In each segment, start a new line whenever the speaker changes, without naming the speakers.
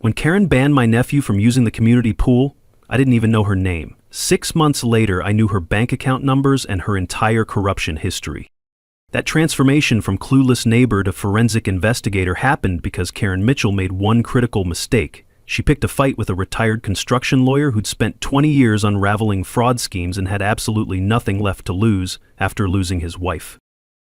When Karen banned my nephew from using the community pool, I didn't even know her name. 6 months later, I knew her bank account numbers and her entire corruption history. That transformation from clueless neighbor to forensic investigator happened because Karen Mitchell made one critical mistake. She picked a fight with a retired construction lawyer who'd spent 20 years unraveling fraud schemes and had absolutely nothing left to lose after losing his wife.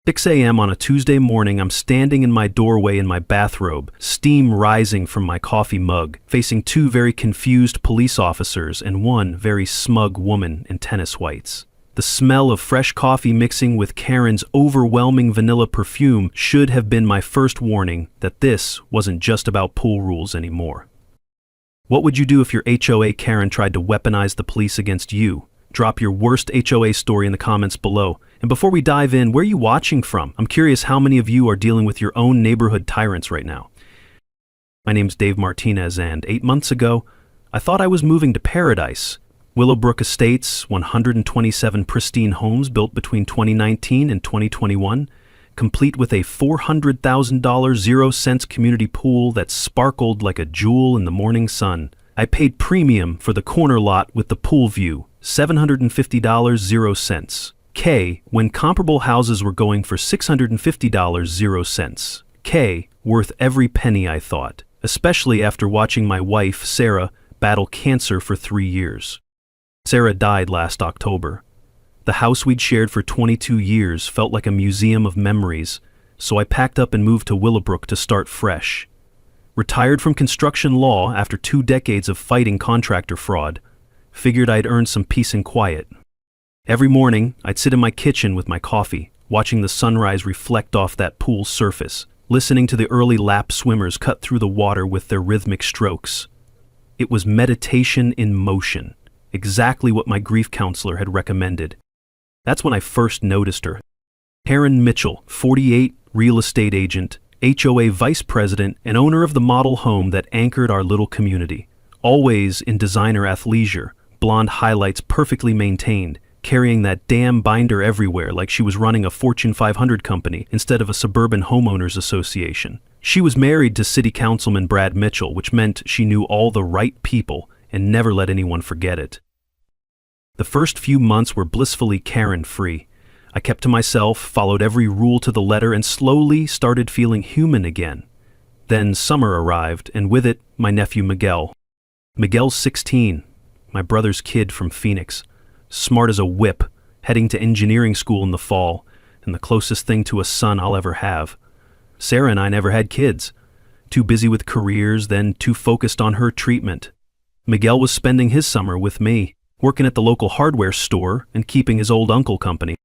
6 a.m. on a Tuesday morning, I'm standing in my doorway in my bathrobe, steam rising from my coffee mug, facing 2 very confused police officers and 1 very smug woman in tennis whites. The smell of fresh coffee mixing with Karen's overwhelming vanilla perfume should have been my first warning that this wasn't just about pool rules anymore. What would you do if your HOA Karen tried to weaponize the police against you? Drop your worst HOA story in the comments below. And before we dive in, where are you watching from? I'm curious how many of you are dealing with your own neighborhood tyrants right now. My name's Dave Martinez, and 8 months ago, I thought I was moving to paradise. Willowbrook Estates, 127 pristine homes built between 2019 and 2021, complete with a $400,000 0-cents community pool that sparkled like a jewel in the morning sun. I paid premium for the corner lot with the pool view, $750 0-cents. K, when comparable houses were going for $650 0-cents. K, worth every penny, I thought, especially after watching my wife, Sarah, battle cancer for 3 years. Sarah died last October. The house we'd shared for 22 years felt like a museum of memories, so I packed up and moved to Willowbrook to start fresh. Retired from construction law after 2 decades of fighting contractor fraud, figured I'd earned some peace and quiet. Every morning, I'd sit in my kitchen with my coffee, watching the sunrise reflect off that pool's surface, listening to the early lap swimmers cut through the water with their rhythmic strokes. It was meditation in motion, exactly what my grief counselor had recommended. That's when I first noticed her. Karen Mitchell, 48, real estate agent, HOA vice president, and owner of the model home that anchored our little community. Always in designer athleisure, blonde highlights perfectly maintained, carrying that damn binder everywhere like she was running a Fortune 500 company instead of a suburban homeowners association. She was married to City Councilman Brad Mitchell, which meant she knew all the right people and never let anyone forget it. The first few months were blissfully Karen-free. I kept to myself, followed every rule to the letter, and slowly started feeling human again. Then summer arrived, and with it, my nephew Miguel. Miguel's 16, my brother's kid from Phoenix. Smart as a whip, heading to engineering school in the fall, and the closest thing to a son I'll ever have. Sarah and I never had kids. Too busy with careers, then too focused on her treatment. Miguel was spending his summer with me, working at the local hardware store and keeping his old uncle company.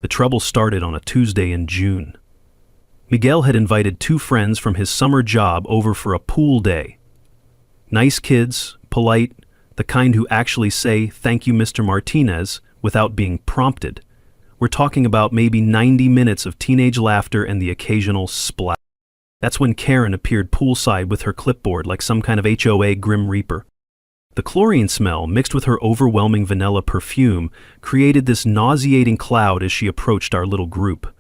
The trouble started on a Tuesday in June. Miguel had invited 2 friends from his summer job over for a pool day. Nice kids, polite, the kind who actually say, "Thank you, Mr. Martinez," without being prompted. We're talking about maybe 90 minutes of teenage laughter and the occasional splash. That's when Karen appeared poolside with her clipboard like some kind of HOA Grim Reaper. The chlorine smell, mixed with her overwhelming vanilla perfume, created this nauseating cloud as she approached our little group.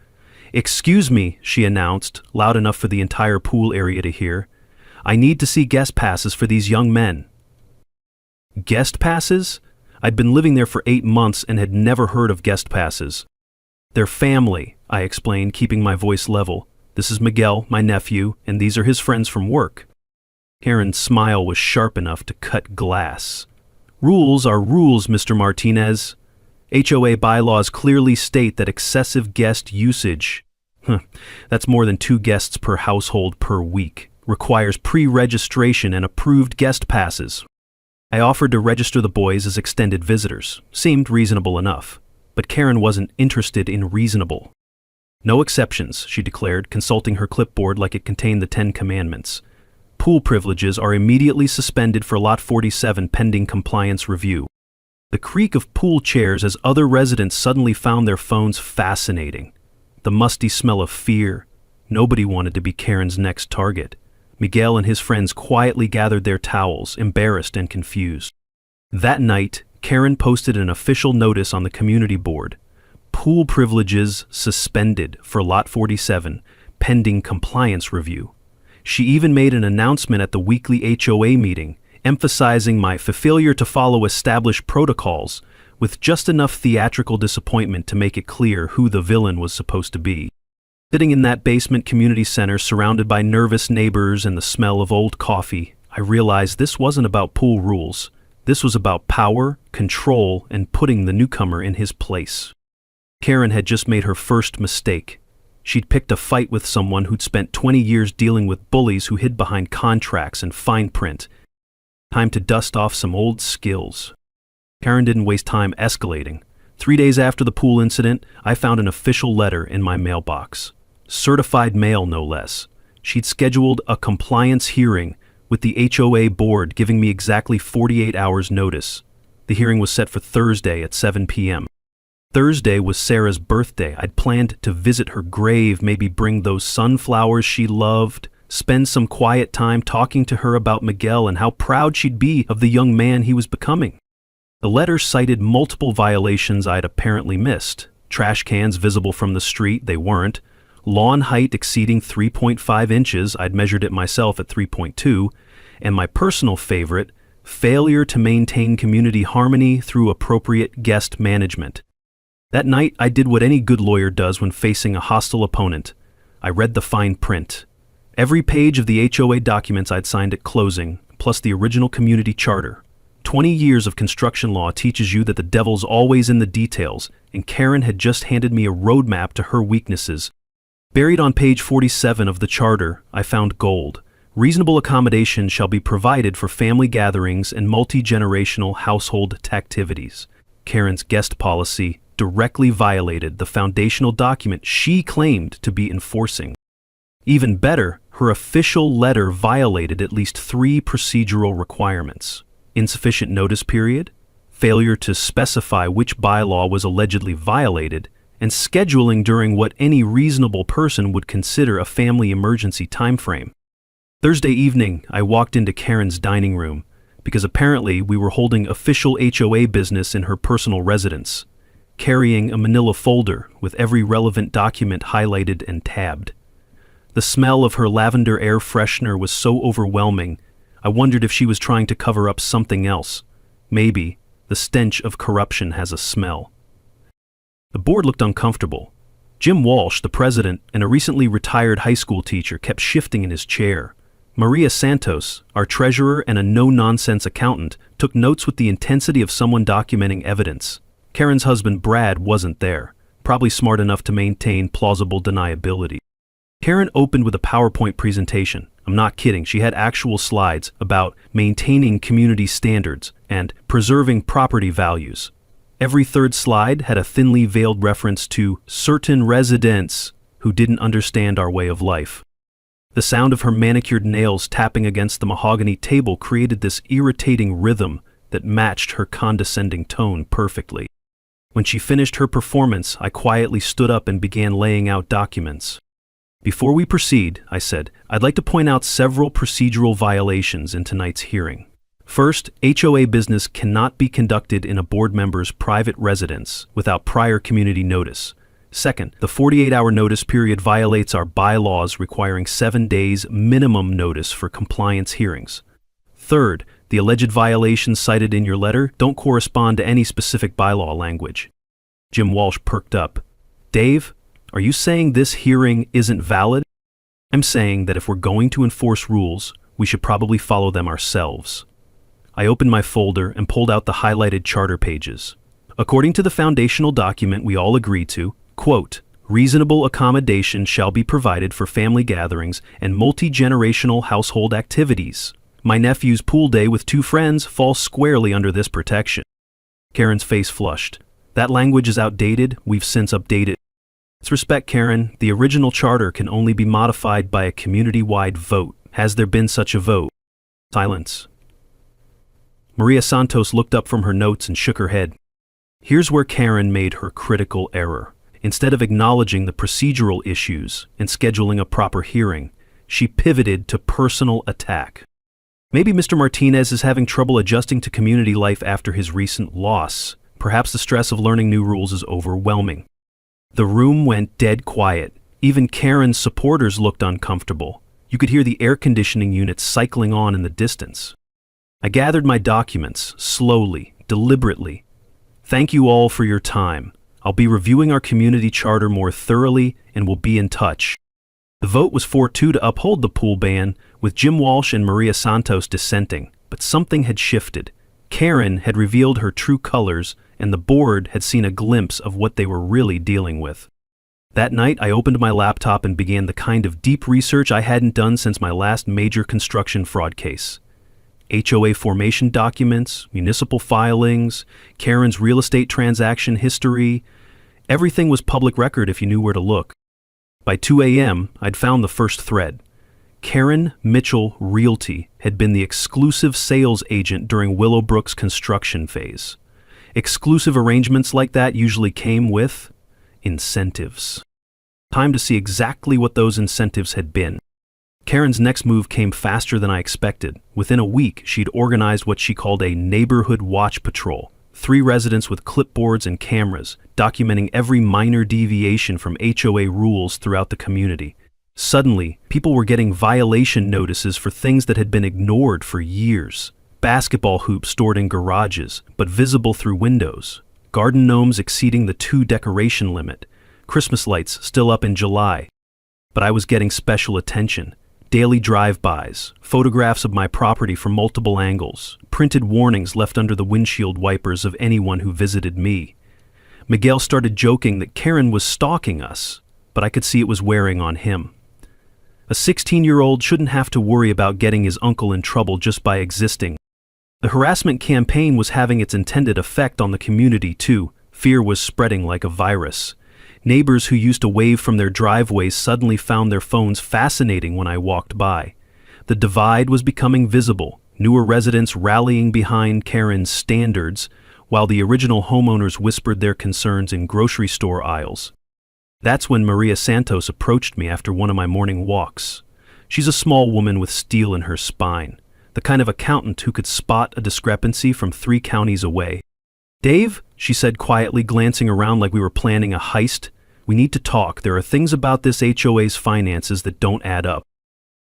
"Excuse me," she announced, loud enough for the entire pool area to hear. "I need to see guest passes for these young men." Guest passes? I'd been living there for 8 months and had never heard of guest passes. "They're family," I explained, keeping my voice level. "This is Miguel, my nephew, and these are his friends from work." Karen's smile was sharp enough to cut glass. "Rules are rules, Mr. Martinez. HOA bylaws clearly state that excessive guest usage, that's more than 2 guests per household per week, requires pre-registration and approved guest passes." I offered to register the boys as extended visitors. Seemed reasonable enough. But Karen wasn't interested in reasonable. "No exceptions," she declared, consulting her clipboard like it contained the 10 Commandments. "Pool privileges are immediately suspended for Lot 47 pending compliance review." The creak of pool chairs as other residents suddenly found their phones fascinating. The musty smell of fear. Nobody wanted to be Karen's next target. Miguel and his friends quietly gathered their towels, embarrassed and confused. That night, Karen posted an official notice on the community board. "Pool privileges suspended for Lot 47, pending compliance review." She even made an announcement at the weekly HOA meeting, emphasizing my failure to follow established protocols, with just enough theatrical disappointment to make it clear who the villain was supposed to be. Sitting in that basement community center surrounded by nervous neighbors and the smell of old coffee, I realized this wasn't about pool rules. This was about power, control, and putting the newcomer in his place. Karen had just made her first mistake. She'd picked a fight with someone who'd spent 20 years dealing with bullies who hid behind contracts and fine print. Time to dust off some old skills. Karen didn't waste time escalating. 3 days after the pool incident, I found an official letter in my mailbox. Certified mail, no less. She'd scheduled a compliance hearing with the HOA board, giving me exactly 48 hours notice. The hearing was set for Thursday at 7 p.m. Thursday was Sarah's birthday. I'd planned to visit her grave, maybe bring those sunflowers she loved, spend some quiet time talking to her about Miguel and how proud she'd be of the young man he was becoming. The letter cited multiple violations I'd apparently missed. Trash cans visible from the street, they weren't. Lawn height exceeding 3.5 inches, I'd measured it myself at 3.2, and my personal favorite, failure to maintain community harmony through appropriate guest management. That night, I did what any good lawyer does when facing a hostile opponent. I read the fine print. Every page of the HOA documents I'd signed at closing, plus the original community charter. 20 years of construction law teaches you that the devil's always in the details, and Karen had just handed me a roadmap to her weaknesses. Buried on page 47 of the charter, I found gold. Reasonable accommodation shall be provided for family gatherings and multi-generational household activities. Karen's guest policy directly violated the foundational document she claimed to be enforcing. Even better, her official letter violated at least 3 procedural requirements: insufficient notice period, failure to specify which bylaw was allegedly violated, and scheduling during what any reasonable person would consider a family emergency timeframe. Thursday evening, I walked into Karen's dining room, because apparently we were holding official HOA business in her personal residence, carrying a manila folder with every relevant document highlighted and tabbed. The smell of her lavender air freshener was so overwhelming, I wondered if she was trying to cover up something else. Maybe the stench of corruption has a smell. The board looked uncomfortable. Jim Walsh, the president, and a recently retired high school teacher kept shifting in his chair. Maria Santos, our treasurer and a no-nonsense accountant, took notes with the intensity of someone documenting evidence. Karen's husband Brad wasn't there, probably smart enough to maintain plausible deniability. Karen opened with a PowerPoint presentation. I'm not kidding, she had actual slides about maintaining community standards and preserving property values. Every third slide had a thinly veiled reference to certain residents who didn't understand our way of life. The sound of her manicured nails tapping against the mahogany table created this irritating rhythm that matched her condescending tone perfectly. When she finished her performance, I quietly stood up and began laying out documents. Before we proceed, I said, I'd like to point out several procedural violations in tonight's hearing. First, HOA business cannot be conducted in a board member's private residence without prior community notice. Second, the 48-hour notice period violates our bylaws requiring 7 days minimum notice for compliance hearings. Third, the alleged violations cited in your letter don't correspond to any specific bylaw language. Jim Walsh perked up. Dave, are you saying this hearing isn't valid? I'm saying that if we're going to enforce rules, we should probably follow them ourselves. I opened my folder and pulled out the highlighted charter pages. According to the foundational document we all agreed to, quote, reasonable accommodation shall be provided for family gatherings and multi-generational household activities. My nephew's pool day with 2 friends falls squarely under this protection. Karen's face flushed. That language is outdated, we've since updated. Let's respect, Karen. The original charter can only be modified by a community-wide vote. Has there been such a vote? Silence. Maria Santos looked up from her notes and shook her head. Here's where Karen made her critical error. Instead of acknowledging the procedural issues and scheduling a proper hearing, she pivoted to personal attack. Maybe Mr. Martinez is having trouble adjusting to community life after his recent loss. Perhaps the stress of learning new rules is overwhelming. The room went dead quiet. Even Karen's supporters looked uncomfortable. You could hear the air conditioning unit cycling on in the distance. I gathered my documents, slowly, deliberately. Thank you all for your time. I'll be reviewing our community charter more thoroughly and will be in touch. The vote was 4-2 to uphold the pool ban, with Jim Walsh and Maria Santos dissenting, but something had shifted. Karen had revealed her true colors, and the board had seen a glimpse of what they were really dealing with. That night, I opened my laptop and began the kind of deep research I hadn't done since my last major construction fraud case. HOA formation documents, municipal filings, Karen's real estate transaction history. Everything was public record if you knew where to look. By 2 a.m., I'd found the first thread. Karen Mitchell Realty had been the exclusive sales agent during Willowbrook's construction phase. Exclusive arrangements like that usually came with incentives. Time to see exactly what those incentives had been. Karen's next move came faster than I expected. Within a week, she'd organized what she called a neighborhood watch patrol. 3 residents with clipboards and cameras, documenting every minor deviation from HOA rules throughout the community. Suddenly, people were getting violation notices for things that had been ignored for years. Basketball hoops stored in garages, but visible through windows. Garden gnomes exceeding the 2 decoration limit. Christmas lights still up in July. But I was getting special attention. Daily drive-bys, photographs of my property from multiple angles, printed warnings left under the windshield wipers of anyone who visited me. Miguel started joking that Karen was stalking us, but I could see it was wearing on him. A 16-year-old shouldn't have to worry about getting his uncle in trouble just by existing. The harassment campaign was having its intended effect on the community too. Fear was spreading like a virus. Neighbors who used to wave from their driveways suddenly found their phones fascinating when I walked by. The divide was becoming visible, newer residents rallying behind Karen's standards, while the original homeowners whispered their concerns in grocery store aisles. That's when Maria Santos approached me after one of my morning walks. She's a small woman with steel in her spine, the kind of accountant who could spot a discrepancy from 3 counties away. "Dave," she said quietly, glancing around like we were planning a heist, "we need to talk. There are things about this HOA's finances that don't add up."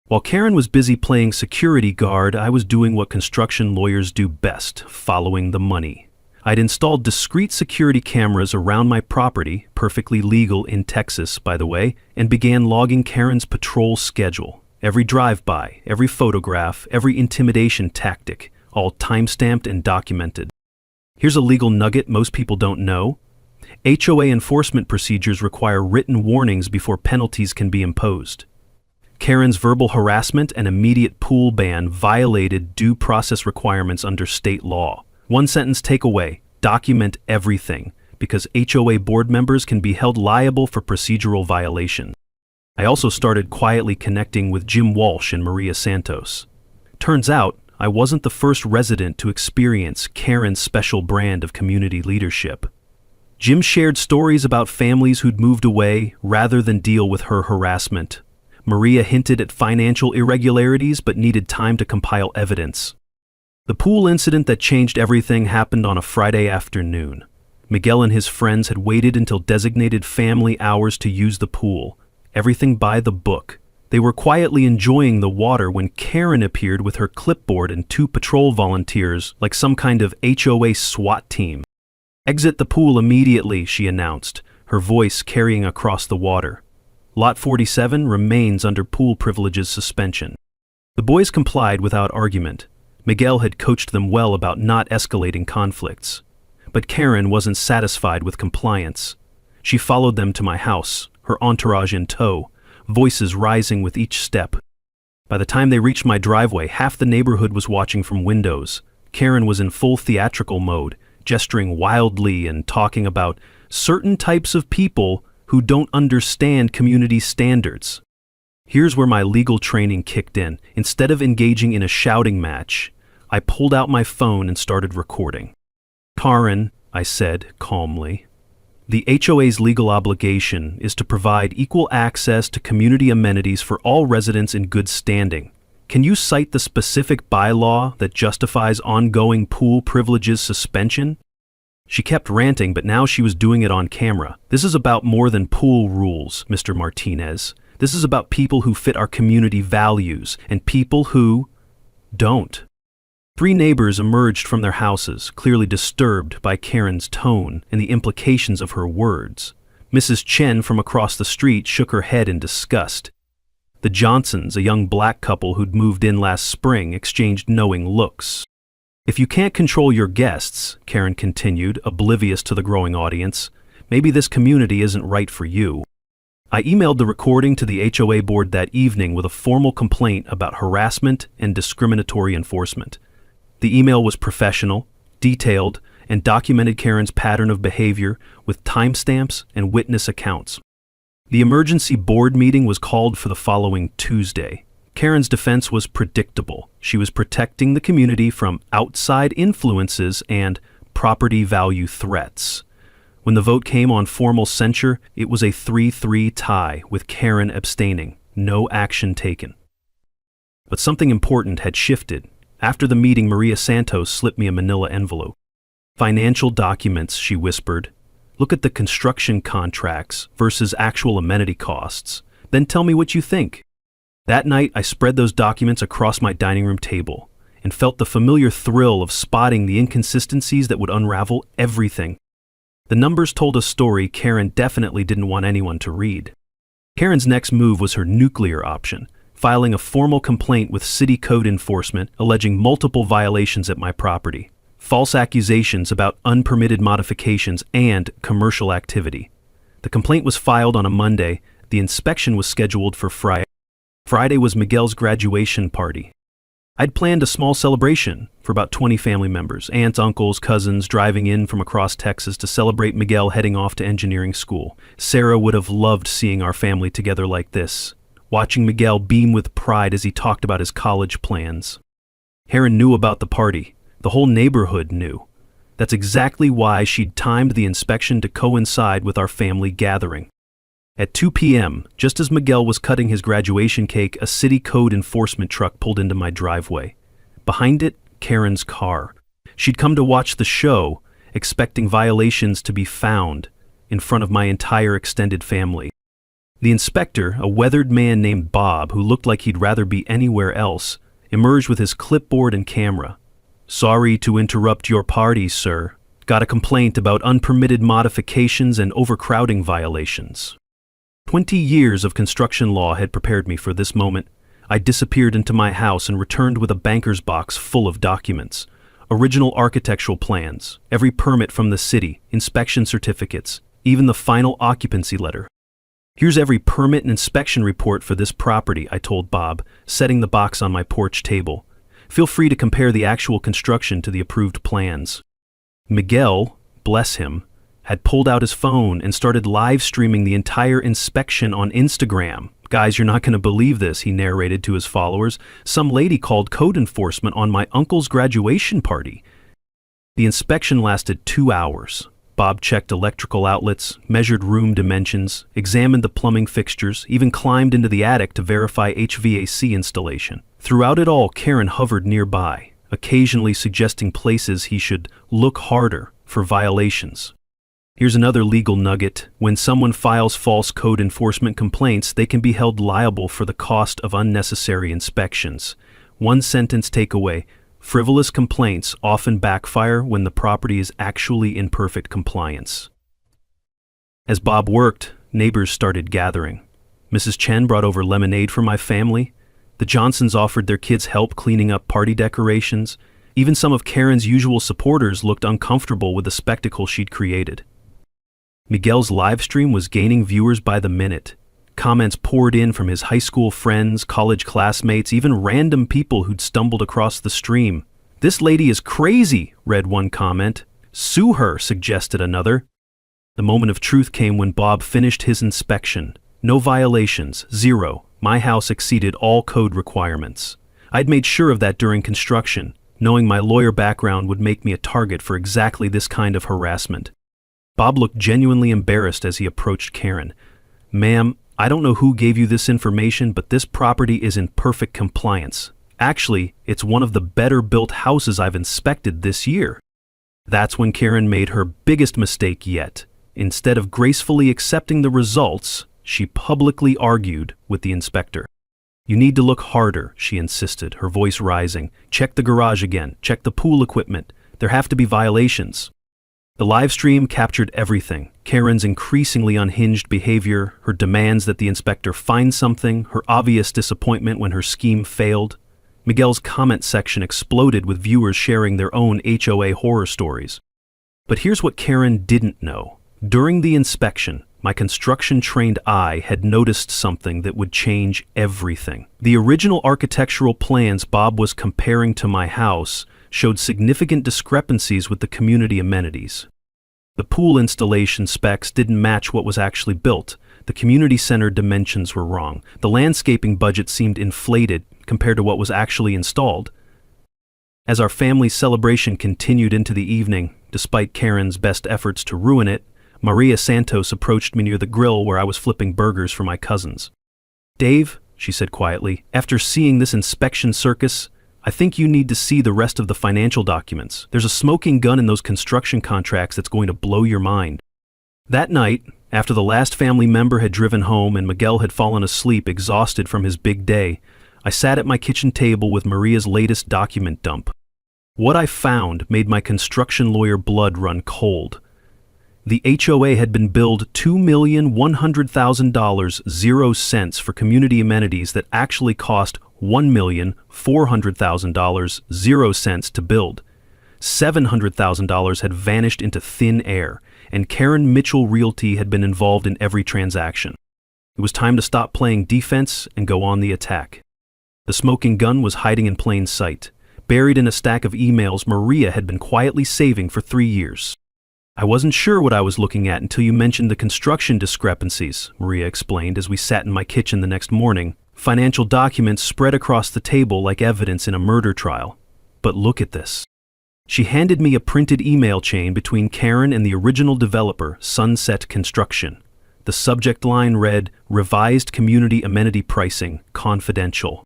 While Karen was busy playing security guard, I was doing what construction lawyers do best, following the money. I'd installed discrete security cameras around my property, perfectly legal in Texas, by the way, and began logging Karen's patrol schedule. Every drive-by, every photograph, every intimidation tactic, all time-stamped and documented. Here's a legal nugget most people don't know. HOA enforcement procedures require written warnings before penalties can be imposed. Karen's verbal harassment and immediate pool ban violated due process requirements under state law. One sentence takeaway: document everything, because HOA board members can be held liable for procedural violation. I also started quietly connecting with Jim Walsh and Maria Santos. Turns out, I wasn't the first resident to experience Karen's special brand of community leadership. Jim shared stories about families who'd moved away rather than deal with her harassment. Maria hinted at financial irregularities but needed time to compile evidence. The pool incident that changed everything happened on a Friday afternoon. Miguel and his friends had waited until designated family hours to use the pool. Everything by the book. They were quietly enjoying the water when Karen appeared with her clipboard and 2 patrol volunteers like some kind of HOA SWAT team. "Exit the pool immediately," she announced, her voice carrying across the water. "Lot 47 remains under pool privileges suspension." The boys complied without argument. Miguel had coached them well about not escalating conflicts. But Karen wasn't satisfied with compliance. She followed them to my house, her entourage in tow, voices rising with each step. By the time they reached my driveway, half the neighborhood was watching from windows. Karen was in full theatrical mode, gesturing wildly and talking about certain types of people who don't understand community standards. Here's where my legal training kicked in. Instead of engaging in a shouting match, I pulled out my phone and started recording. "Karen," I said calmly, "the HOA's legal obligation is to provide equal access to community amenities for all residents in good standing. Can you cite the specific bylaw that justifies ongoing pool privileges suspension?" She kept ranting, but now she was doing it on camera. "This is about more than pool rules, Mr. Martinez. This is about people who fit our community values and people who don't. 3 neighbors emerged from their houses, clearly disturbed by Karen's tone and the implications of her words. Mrs. Chen from across the street shook her head in disgust. The Johnsons, a young black couple who'd moved in last spring, exchanged knowing looks. If you can't control your guests, Karen continued, oblivious to the growing audience, maybe this community isn't right for you. I emailed the recording to the HOA board that evening with a formal complaint about harassment and discriminatory enforcement. The email was professional, detailed, and documented Karen's pattern of behavior with timestamps and witness accounts. The emergency board meeting was called for the following Tuesday. Karen's defense was predictable. She was protecting the community from outside influences and property value threats. When the vote came on formal censure, it was a 3-3 tie, with Karen abstaining. No action taken. But something important had shifted. After the meeting, Maria Santos slipped me a manila envelope. "Financial documents," she whispered. "Look at the construction contracts versus actual amenity costs. Then tell me what you think." That night, I spread those documents across my dining room table and felt the familiar thrill of spotting the inconsistencies that would unravel everything. The numbers told a story Karen definitely didn't want anyone to read. Karen's next move was her nuclear option, filing a formal complaint with city code enforcement alleging multiple violations at my property, false accusations about unpermitted modifications and commercial activity. The complaint was filed on a Monday. The inspection was scheduled for Friday. Friday was Miguel's graduation party. I'd planned a small celebration for about 20 family members, aunts, uncles, cousins driving in from across Texas to celebrate Miguel heading off to engineering school. Sarah would have loved seeing our family together like this, watching Miguel beam with pride as he talked about his college plans. Heron knew about the party. The whole neighborhood knew. That's exactly why she'd timed the inspection to coincide with our family gathering. At 2 p.m., just as Miguel was cutting his graduation cake, a city code enforcement truck pulled into my driveway. Behind it, Karen's car. She'd come to watch the show, expecting violations to be found in front of my entire extended family. The inspector, a weathered man named Bob, who looked like he'd rather be anywhere else, emerged with his clipboard and camera. "Sorry to interrupt your party, sir. Got a complaint about unpermitted modifications and overcrowding violations." 20 years of construction law had prepared me for this moment. I disappeared into my house and returned with a banker's box full of documents. Original architectural plans, every permit from the city, inspection certificates, even the final occupancy letter. "Here's every permit and inspection report for this property," I told Bob, setting the box on my porch table. "Feel free to compare the actual construction to the approved plans." Miguel, bless him, had pulled out his phone and started live streaming the entire inspection on Instagram. "Guys, you're not going to believe this," he narrated to his followers. "Some lady called code enforcement on my uncle's graduation party." The inspection lasted 2 hours. Bob checked electrical outlets, measured room dimensions, examined the plumbing fixtures, even climbed into the attic to verify HVAC installation. Throughout it all, Karen hovered nearby, occasionally suggesting places he should look harder for violations. Here's another legal nugget. When someone files false code enforcement complaints, they can be held liable for the cost of unnecessary inspections. One sentence takeaway: frivolous complaints often backfire when the property is actually in perfect compliance. As Bob worked, neighbors started gathering. Mrs. Chen brought over lemonade for my family. The Johnsons offered their kids help cleaning up party decorations. Even some of Karen's usual supporters looked uncomfortable with the spectacle she'd created. Miguel's live stream was gaining viewers by the minute. Comments poured in from his high school friends, college classmates, even random people who'd stumbled across the stream. "This lady is crazy," read one comment. "Sue her," suggested another. The moment of truth came when Bob finished his inspection. No violations, 0. My house exceeded all code requirements. I'd made sure of that during construction, knowing my lawyer background would make me a target for exactly this kind of harassment. Bob looked genuinely embarrassed as he approached Karen. "Ma'am, I don't know who gave you this information, but this property is in perfect compliance. Actually, it's one of the better built houses I've inspected this year." That's when Karen made her biggest mistake yet. Instead of gracefully accepting the results, She publicly argued with the inspector. "You need to look harder," she insisted, her voice rising. "Check the garage again. Check the pool equipment. There have to be violations." The live stream captured everything: Karen's increasingly unhinged behavior, her demands that the inspector find something, her obvious disappointment when her scheme failed. Miguel's comment section exploded with viewers sharing their own HOA horror stories. But here's what Karen didn't know. During the inspection, my construction-trained eye had noticed something that would change everything. The original architectural plans Bob was comparing to my house showed significant discrepancies with the community amenities. The pool installation specs didn't match what was actually built. The community center dimensions were wrong. The landscaping budget seemed inflated compared to what was actually installed. As our family celebration continued into the evening, despite Karen's best efforts to ruin it, Maria Santos approached me near the grill where I was flipping burgers for my cousins. "Dave," she said quietly, "after seeing this inspection circus, I think you need to see the rest of the financial documents. There's a smoking gun in those construction contracts that's going to blow your mind." That night, after the last family member had driven home and Miguel had fallen asleep exhausted from his big day, I sat at my kitchen table with Maria's latest document dump. What I found made my construction lawyer blood run cold. The HOA had been billed $2,100,000 0 cents for community amenities that actually cost $1,400,000 0 cents to build. $700,000 had vanished into thin air, and Karen Mitchell Realty had been involved in every transaction. It was time to stop playing defense and go on the attack. The smoking gun was hiding in plain sight, buried in a stack of emails Maria had been quietly saving for 3 years. "I wasn't sure what I was looking at until you mentioned the construction discrepancies," Maria explained as we sat in my kitchen the next morning. "Financial documents spread across the table like evidence in a murder trial. But look at this." She handed me a printed email chain between Karen and the original developer, Sunset Construction. The subject line read, "Revised Community Amenity Pricing, Confidential."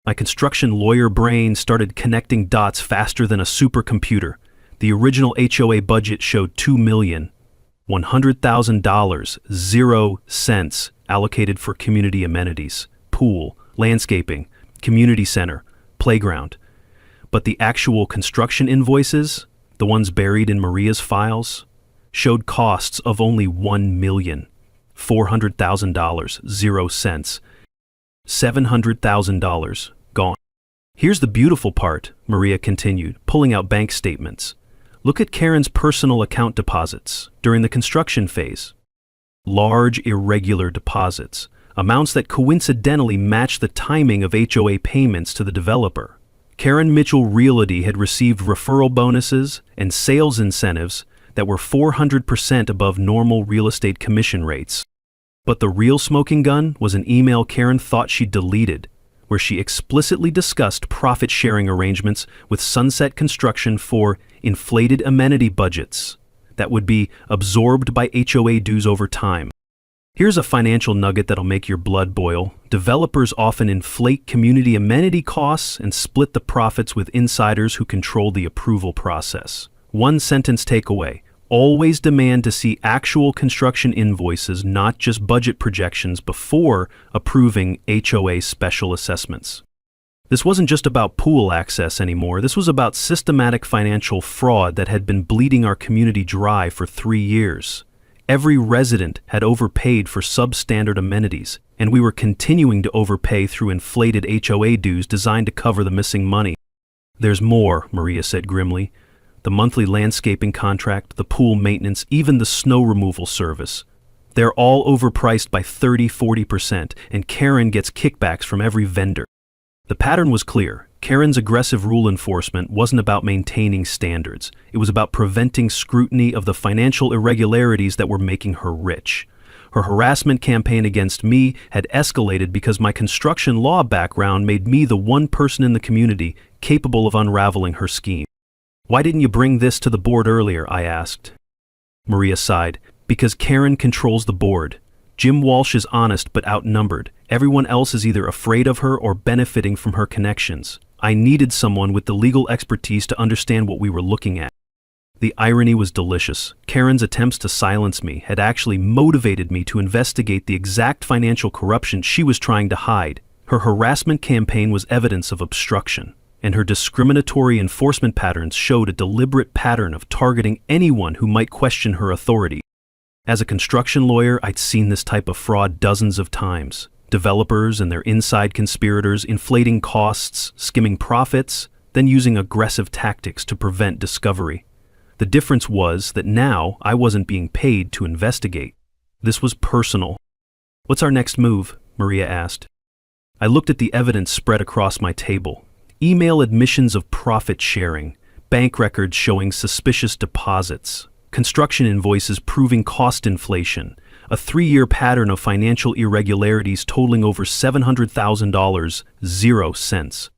My construction lawyer brain started connecting dots faster than a supercomputer. The original HOA budget showed $2,100,000 0 cents allocated for community amenities, pool, landscaping, community center, playground. But the actual construction invoices, the ones buried in Maria's files, showed costs of only $1,400,000 0 cents. $700,000 gone. "Here's the beautiful part," Maria continued, pulling out bank statements. "Look at Karen's personal account deposits during the construction phase. Large, irregular deposits, amounts that coincidentally match the timing of HOA payments to the developer. Karen Mitchell Realty had received referral bonuses and sales incentives that were 400% above normal real estate commission rates. But the real smoking gun was an email Karen thought she'd deleted, where she explicitly discussed profit-sharing arrangements with Sunset Construction for inflated amenity budgets that would be absorbed by HOA dues over time. Here's a financial nugget that'll make your blood boil. Developers often inflate community amenity costs and split the profits with insiders who control the approval process. One sentence takeaway: always demand to see actual construction invoices, not just budget projections, before approving HOA special assessments. This wasn't just about pool access anymore. This was about systematic financial fraud that had been bleeding our community dry for 3 years. Every resident had overpaid for substandard amenities, and we were continuing to overpay through inflated HOA dues designed to cover the missing money. "There's more," Maria said grimly. "The monthly landscaping contract, the pool maintenance, even the snow removal service. They're all overpriced by 30–40%, and Karen gets kickbacks from every vendor." The pattern was clear. Karen's aggressive rule enforcement wasn't about maintaining standards. It was about preventing scrutiny of the financial irregularities that were making her rich. Her harassment campaign against me had escalated because my construction law background made me the one person in the community capable of unraveling her scheme. "Why didn't you bring this to the board earlier?" I asked. Maria sighed. "Because Karen controls the board. Jim Walsh is honest but outnumbered. Everyone else is either afraid of her or benefiting from her connections. I needed someone with the legal expertise to understand what we were looking at." The irony was delicious. Karen's attempts to silence me had actually motivated me to investigate the exact financial corruption she was trying to hide. Her harassment campaign was evidence of obstruction, and her discriminatory enforcement patterns showed a deliberate pattern of targeting anyone who might question her authority. As a construction lawyer, I'd seen this type of fraud dozens of times. Developers and their inside conspirators inflating costs, skimming profits, then using aggressive tactics to prevent discovery. The difference was that now I wasn't being paid to investigate. This was personal. "What's our next move?" Maria asked. I looked at the evidence spread across my table. Email admissions of profit sharing, bank records showing suspicious deposits, construction invoices proving cost inflation, a 3-year pattern of financial irregularities totaling over $700,000, 0 cents.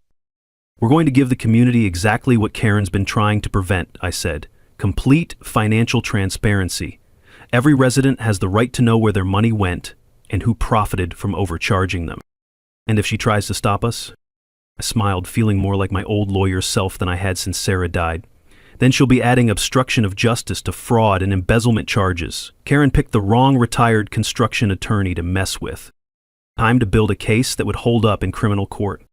"We're going to give the community exactly what Karen's been trying to prevent," I said. "Complete financial transparency. Every resident has the right to know where their money went and who profited from overcharging them." "And if she tries to stop us?" I smiled, feeling more like my old lawyer self than I had since Sarah died. "Then she'll be adding obstruction of justice to fraud and embezzlement charges. Karen picked the wrong retired construction attorney to mess with. Time to build a case that would hold up in criminal court."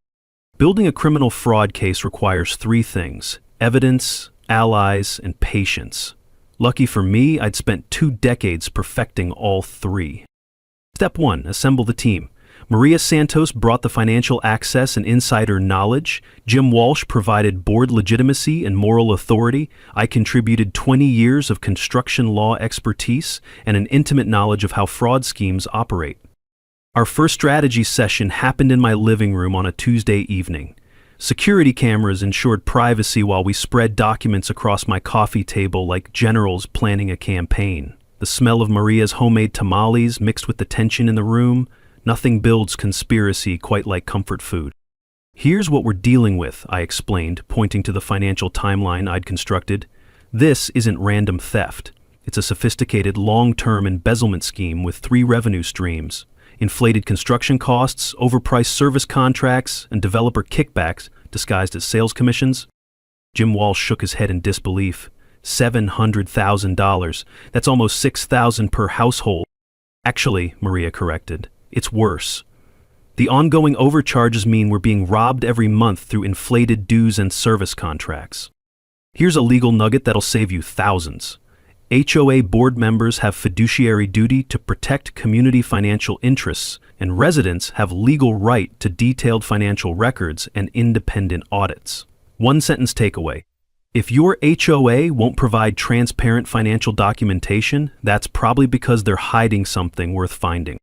Building a criminal fraud case requires 3 things: evidence, allies, and patience. Lucky for me, I'd spent 2 decades perfecting all 3. Step 1, assemble the team. Maria Santos brought the financial access and insider knowledge. Jim Walsh provided board legitimacy and moral authority. I contributed 20 years of construction law expertise and an intimate knowledge of how fraud schemes operate. Our first strategy session happened in my living room on a Tuesday evening. Security cameras ensured privacy while we spread documents across my coffee table like generals planning a campaign. The smell of Maria's homemade tamales mixed with the tension in the room. Nothing builds conspiracy quite like comfort food. "Here's what we're dealing with," I explained, pointing to the financial timeline I'd constructed. "This isn't random theft. It's a sophisticated long-term embezzlement scheme with 3 revenue streams: inflated construction costs, overpriced service contracts, and developer kickbacks disguised as sales commissions." Jim Walsh shook his head in disbelief. $700,000. That's almost $6,000 per household. "Actually," Maria corrected, "it's worse. The ongoing overcharges mean we're being robbed every month through inflated dues and service contracts. Here's a legal nugget that'll save you thousands. HOA board members have fiduciary duty to protect community financial interests, and residents have legal right to detailed financial records and independent audits." 1-sentence takeaway. If your HOA won't provide transparent financial documentation, that's probably because they're hiding something worth finding.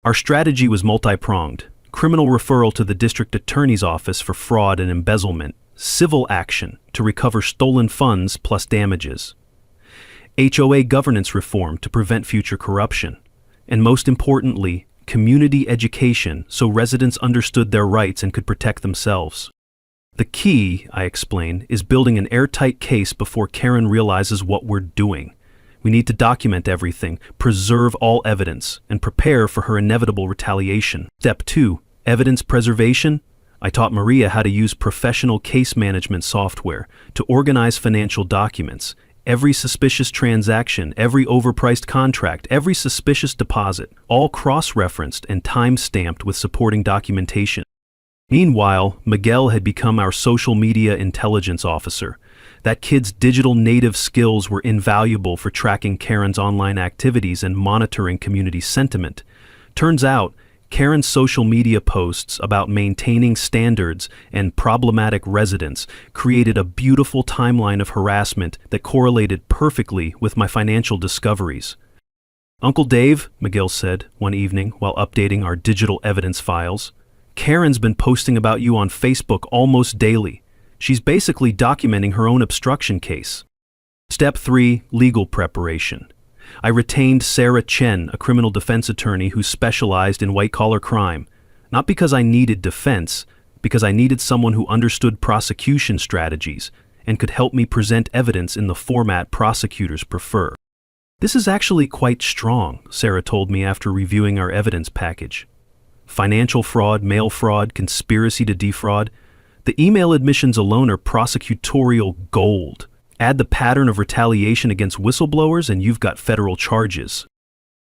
Our strategy was multi-pronged: criminal referral to the district attorney's office for fraud and embezzlement, civil action to recover stolen funds plus damages, HOA governance reform to prevent future corruption, and most importantly, community education so residents understood their rights and could protect themselves. "The key," I explained, "is building an airtight case before Karen realizes what we're doing. We need to document everything, preserve all evidence, and prepare for her inevitable retaliation." Step 2, evidence preservation. I taught Maria how to use professional case management software to organize financial documents. Every suspicious transaction, every overpriced contract, every suspicious deposit, all cross-referenced and time-stamped with supporting documentation. Meanwhile, Miguel had become our social media intelligence officer. That kid's digital native skills were invaluable for tracking Karen's online activities and monitoring community sentiment. Turns out, Karen's social media posts about maintaining standards and problematic residents created a beautiful timeline of harassment that correlated perfectly with my financial discoveries. "Uncle Dave," Miguel said one evening while updating our digital evidence files, "Karen's been posting about you on Facebook almost daily. She's basically documenting her own obstruction case." Step 3, legal preparation. I retained Sarah Chen, a criminal defense attorney who specialized in white-collar crime, not because I needed defense, because I needed someone who understood prosecution strategies and could help me present evidence in the format prosecutors prefer. "This is actually quite strong," Sarah told me after reviewing our evidence package. Financial fraud, mail fraud, conspiracy to defraud. The email admissions alone are prosecutorial gold. Add the pattern of retaliation against whistleblowers and you've got federal charges.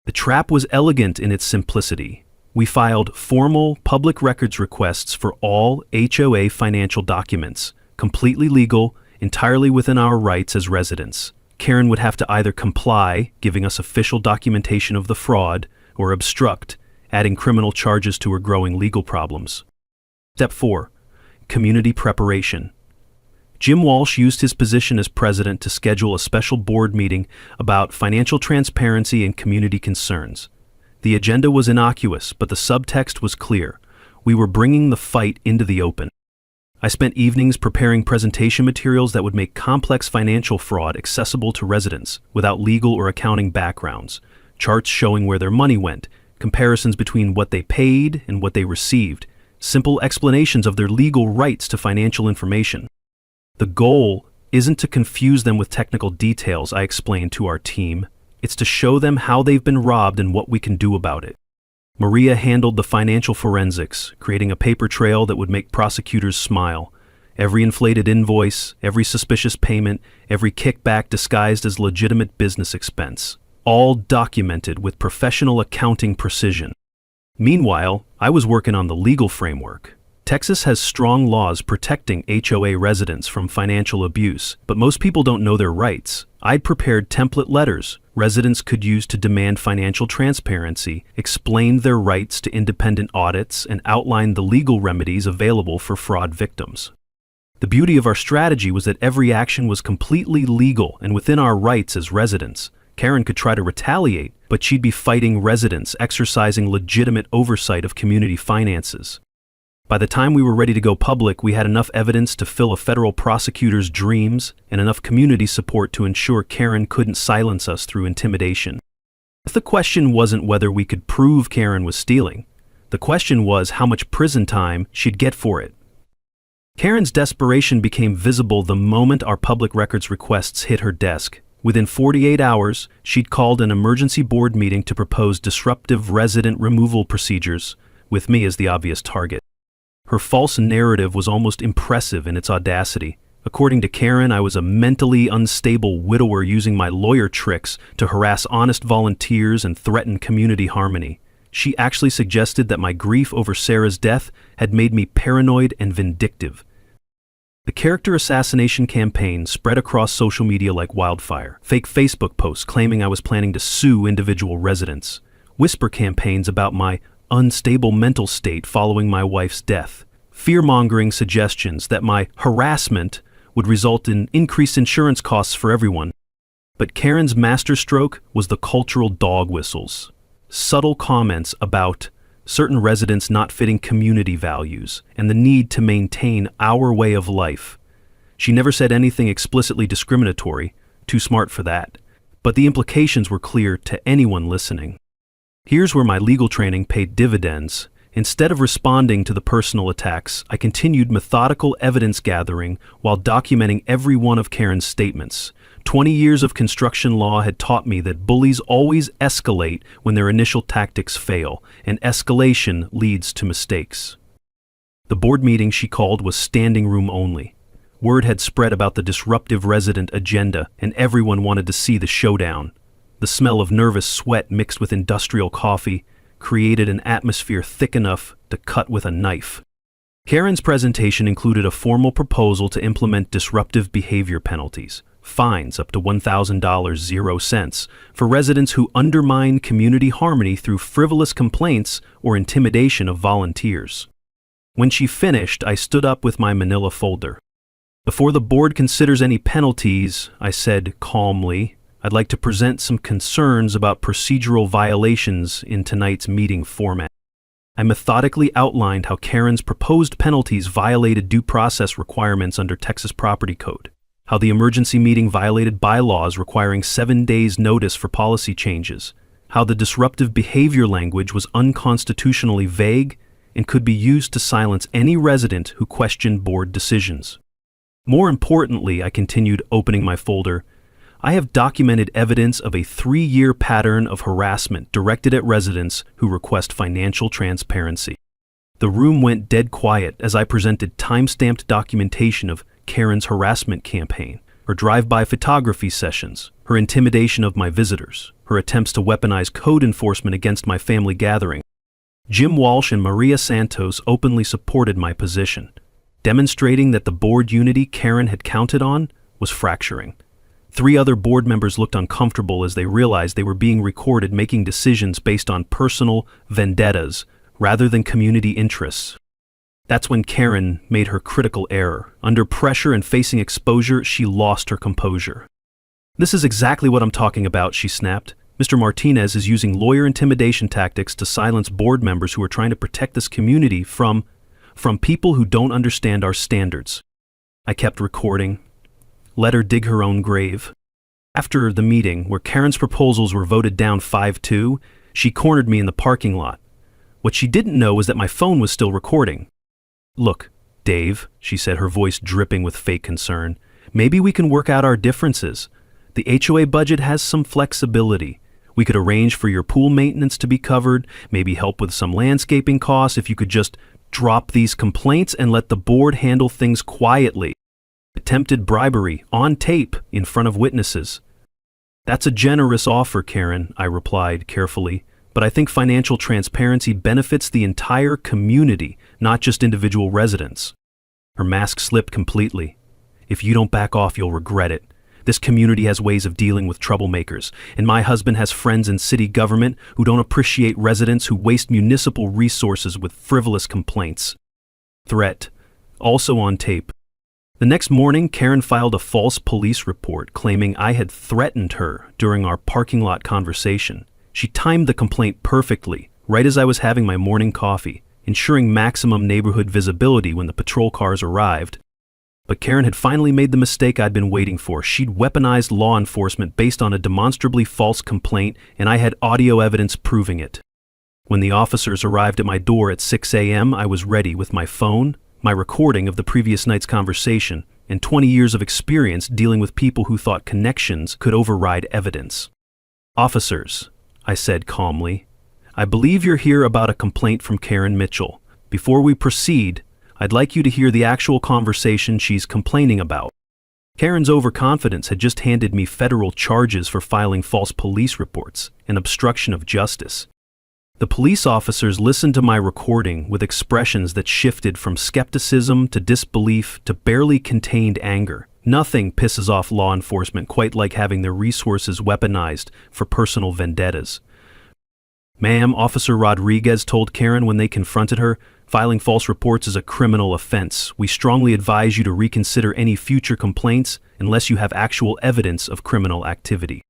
The trap was elegant in its simplicity. We filed formal public records requests for all HOA financial documents, completely legal, entirely within our rights as residents. Karen would have to either comply, giving us official documentation of the fraud, or obstruct, adding criminal charges to her growing legal problems. Step 4. Community preparation. Jim Walsh used his position as president to schedule a special board meeting about financial transparency and community concerns. The agenda was innocuous, but the subtext was clear. We were bringing the fight into the open. I spent evenings preparing presentation materials that would make complex financial fraud accessible to residents without legal or accounting backgrounds, charts showing where their money went, comparisons between what they paid and what they received, simple explanations of their legal rights to financial information. The goal isn't to confuse them with technical details, I explained to our team. It's to show them how they've been robbed and what we can do about it. Maria handled the financial forensics, creating a paper trail that would make prosecutors smile. Every inflated invoice, every suspicious payment, every kickback disguised as legitimate business expense, all documented with professional accounting precision. Meanwhile, I was working on the legal framework. Texas has strong laws protecting HOA residents from financial abuse, but most people don't know their rights. I'd prepared template letters residents could use to demand financial transparency, explained their rights to independent audits, and outlined the legal remedies available for fraud victims. The beauty of our strategy was that every action was completely legal and within our rights as residents. Karen could try to retaliate, but she'd be fighting residents exercising legitimate oversight of community finances. By the time we were ready to go public, we had enough evidence to fill a federal prosecutor's dreams and enough community support to ensure Karen couldn't silence us through intimidation. The question wasn't whether we could prove Karen was stealing. The question was how much prison time she'd get for it. Karen's desperation became visible the moment our public records requests hit her desk. Within 48 hours, she'd called an emergency board meeting to propose disruptive resident removal procedures, with me as the obvious target. Her false narrative was almost impressive in its audacity. According to Karen, I was a mentally unstable widower using my lawyer tricks to harass honest volunteers and threaten community harmony. She actually suggested that my grief over Sarah's death had made me paranoid and vindictive. The character assassination campaign spread across social media like wildfire. Fake Facebook posts claiming I was planning to sue individual residents. Whisper campaigns about my unstable mental state following my wife's death. Fear-mongering suggestions that my harassment would result in increased insurance costs for everyone. But Karen's masterstroke was the cultural dog whistles. Subtle comments about certain residents not fitting community values and the need to maintain our way of life. She never said anything explicitly discriminatory, too smart for that, but the implications were clear to anyone listening. Here's where my legal training paid dividends. Instead of responding to the personal attacks, I continued methodical evidence gathering while documenting every one of Karen's statements. 20 years of construction law had taught me that bullies always escalate when their initial tactics fail, and escalation leads to mistakes. The board meeting she called was standing room only. Word had spread about the disruptive resident agenda, and everyone wanted to see the showdown. The smell of nervous sweat mixed with industrial coffee created an atmosphere thick enough to cut with a knife. Karen's presentation included a formal proposal to implement disruptive behavior penalties, fines up to $1,000 for residents who undermine community harmony through frivolous complaints or intimidation of volunteers. When she finished, I stood up with my manila folder. Before the board considers any penalties, I said calmly, I'd like to present some concerns about procedural violations in tonight's meeting format. I methodically outlined how Karen's proposed penalties violated due process requirements under Texas Property Code, how the emergency meeting violated bylaws requiring 7 days' notice for policy changes, how the disruptive behavior language was unconstitutionally vague and could be used to silence any resident who questioned board decisions. More importantly, I continued, opening my folder, I have documented evidence of a 3-year pattern of harassment directed at residents who request financial transparency. The room went dead quiet as I presented time-stamped documentation of Karen's harassment campaign, her drive-by photography sessions, her intimidation of my visitors, her attempts to weaponize code enforcement against my family gathering. Jim Walsh and Maria Santos openly supported my position, demonstrating that the board unity Karen had counted on was fracturing. 3 other board members looked uncomfortable as they realized they were being recorded making decisions based on personal vendettas rather than community interests. That's when Karen made her critical error. Under pressure and facing exposure, she lost her composure. "This is exactly what I'm talking about," she snapped. "Mr. Martinez is using lawyer intimidation tactics to silence board members who are trying to protect this community from people who don't understand our standards." I kept recording. Let her dig her own grave. After the meeting, where Karen's proposals were voted down 5-2, she cornered me in the parking lot. What she didn't know was that my phone was still recording. "Look, Dave," she said, her voice dripping with fake concern, "maybe we can work out our differences. The HOA budget has some flexibility. We could arrange for your pool maintenance to be covered, maybe help with some landscaping costs if you could just drop these complaints and let the board handle things quietly." Attempted bribery, on tape, in front of witnesses. "That's a generous offer, Karen," I replied carefully, "but I think financial transparency benefits the entire community, not just individual residents." Her mask slipped completely. "If you don't back off, you'll regret it. This community has ways of dealing with troublemakers, and my husband has friends in city government who don't appreciate residents who waste municipal resources with frivolous complaints." Threat, also on tape. The next morning, Karen filed a false police report claiming I had threatened her during our parking lot conversation. She timed the complaint perfectly, right as I was having my morning coffee, ensuring maximum neighborhood visibility when the patrol cars arrived. But Karen had finally made the mistake I'd been waiting for. She'd weaponized law enforcement based on a demonstrably false complaint, and I had audio evidence proving it. When the officers arrived at my door at 6 a.m., I was ready with my phone, my recording of the previous night's conversation, and 20 years of experience dealing with people who thought connections could override evidence. "Officers," I said calmly, "I believe you're here about a complaint from Karen Mitchell. Before we proceed, I'd like you to hear the actual conversation she's complaining about." Karen's overconfidence had just handed me federal charges for filing false police reports and obstruction of justice. The police officers listened to my recording with expressions that shifted from skepticism to disbelief to barely contained anger. Nothing pisses off law enforcement quite like having their resources weaponized for personal vendettas. "Ma'am," Officer Rodriguez told Karen when they confronted her, "filing false reports is a criminal offense. We strongly advise you to reconsider any future complaints unless you have actual evidence of criminal activity."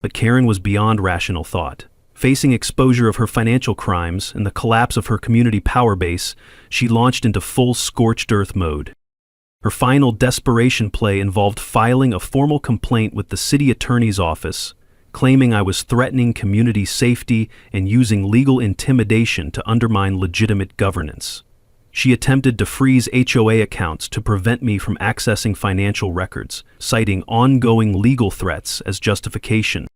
But Karen was beyond rational thought. Facing exposure of her financial crimes and the collapse of her community power base, she launched into full scorched earth mode. Her final desperation play involved filing a formal complaint with the city attorney's office, claiming I was threatening community safety and using legal intimidation to undermine legitimate governance. She attempted to freeze HOA accounts to prevent me from accessing financial records, citing ongoing legal threats as justification.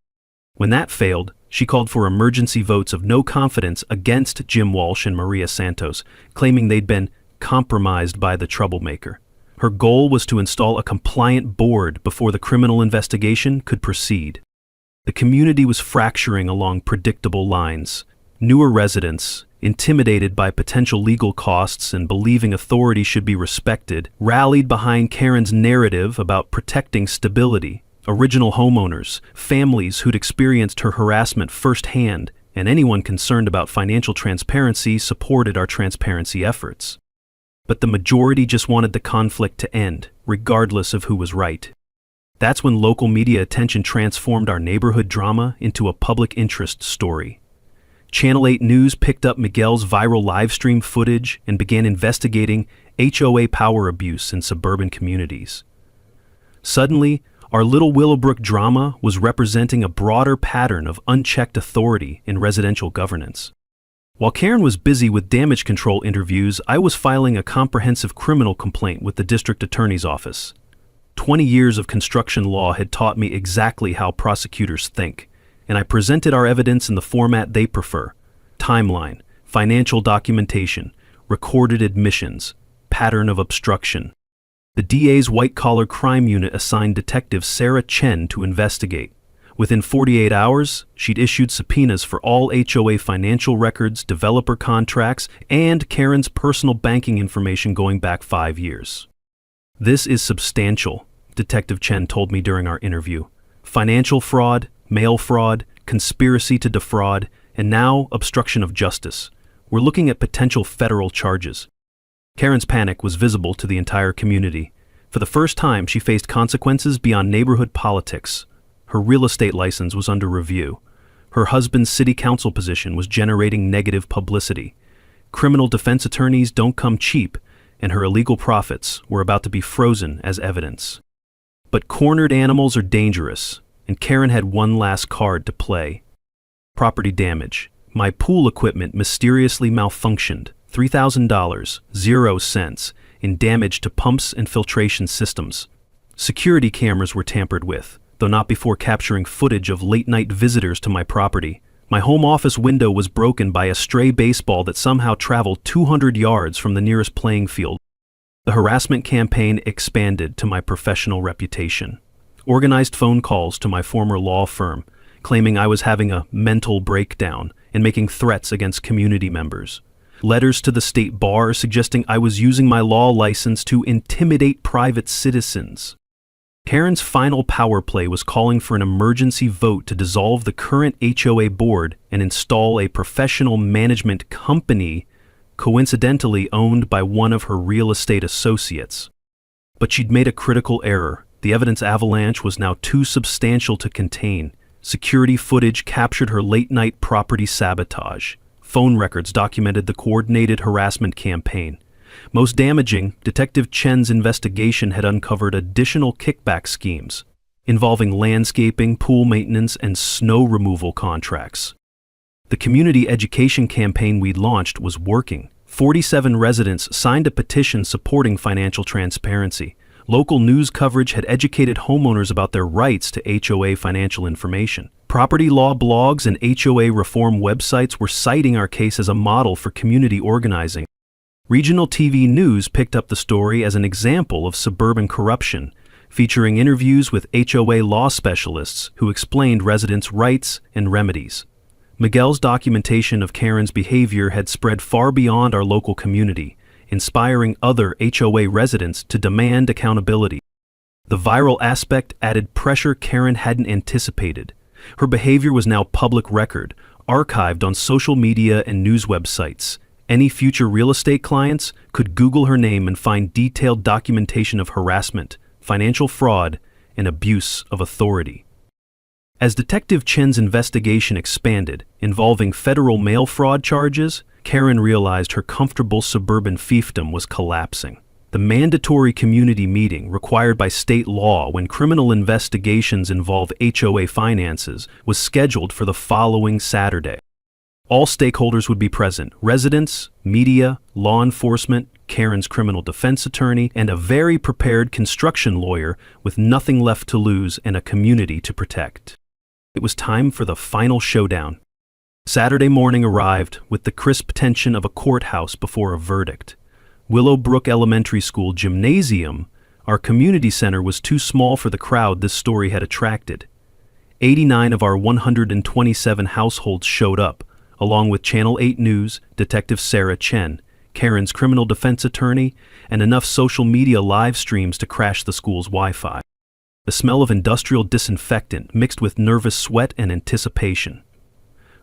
When that failed, she called for emergency votes of no confidence against Jim Walsh and Maria Santos, claiming they'd been compromised by the troublemaker. Her goal was to install a compliant board before the criminal investigation could proceed. The community was fracturing along predictable lines. Newer residents, intimidated by potential legal costs and believing authority should be respected, rallied behind Karen's narrative about protecting stability. Original homeowners, families who'd experienced her harassment firsthand, and anyone concerned about financial transparency supported our transparency efforts. But the majority just wanted the conflict to end, regardless of who was right. That's when local media attention transformed our neighborhood drama into a public interest story. Channel 8 News picked up Miguel's viral livestream footage and began investigating HOA power abuse in suburban communities. Suddenly, our little Willowbrook drama was representing a broader pattern of unchecked authority in residential governance. While Karen was busy with damage control interviews, I was filing a comprehensive criminal complaint with the district attorney's office. 20 years of construction law had taught me exactly how prosecutors think, and I presented our evidence in the format they prefer: timeline, financial documentation, recorded admissions, pattern of obstruction. The DA's white-collar crime unit assigned Detective Sarah Chen to investigate. Within 48 hours, she'd issued subpoenas for all HOA financial records, developer contracts, and Karen's personal banking information going back 5 years. "This is substantial," Detective Chen told me during our interview. "Financial fraud, mail fraud, conspiracy to defraud, and now obstruction of justice. We're looking at potential federal charges." Karen's panic was visible to the entire community. For the first time, she faced consequences beyond neighborhood politics. Her real estate license was under review. Her husband's city council position was generating negative publicity. Criminal defense attorneys don't come cheap, and her illegal profits were about to be frozen as evidence. But cornered animals are dangerous, and Karen had one last card to play. Property damage. My pool equipment mysteriously malfunctioned. $3,000, 0 cents, in damage to pumps and filtration systems. Security cameras were tampered with, though not before capturing footage of late-night visitors to my property. My home office window was broken by a stray baseball that somehow traveled 200 yards from the nearest playing field. The harassment campaign expanded to my professional reputation. Organized phone calls to my former law firm, claiming I was having a mental breakdown and making threats against community members. Letters to the state bar suggesting I was using my law license to intimidate private citizens. Karen's final power play was calling for an emergency vote to dissolve the current HOA board and install a professional management company, coincidentally owned by one of her real estate associates. But she'd made a critical error. The evidence avalanche was now too substantial to contain. Security footage captured her late-night property sabotage. Phone records documented the coordinated harassment campaign. Most damaging, Detective Chen's investigation had uncovered additional kickback schemes involving landscaping, pool maintenance, and snow removal contracts. The community education campaign we'd launched was working. 47 residents signed a petition supporting financial transparency. Local news coverage had educated homeowners about their rights to HOA financial information. Property law blogs and HOA reform websites were citing our case as a model for community organizing. Regional TV news picked up the story as an example of suburban corruption, featuring interviews with HOA law specialists who explained residents' rights and remedies. Miguel's documentation of Karen's behavior had spread far beyond our local community, inspiring other HOA residents to demand accountability. The viral aspect added pressure Karen hadn't anticipated. Her behavior was now public record, archived on social media and news websites. Any future real estate clients could Google her name and find detailed documentation of harassment, financial fraud, and abuse of authority. As Detective Chen's investigation expanded, involving federal mail fraud charges, Karen realized her comfortable suburban fiefdom was collapsing. The mandatory community meeting required by state law when criminal investigations involve HOA finances was scheduled for the following Saturday. All stakeholders would be present: residents, media, law enforcement, Karen's criminal defense attorney, and a very prepared construction lawyer with nothing left to lose and a community to protect. It was time for the final showdown. Saturday morning arrived with the crisp tension of a courthouse before a verdict. Willowbrook Elementary School gymnasium, our community center, was too small for the crowd this story had attracted. 89 of our 127 households showed up, along with Channel 8 News, Detective Sarah Chen, Karen's criminal defense attorney, and enough social media live streams to crash the school's Wi-Fi. The smell of industrial disinfectant mixed with nervous sweat and anticipation.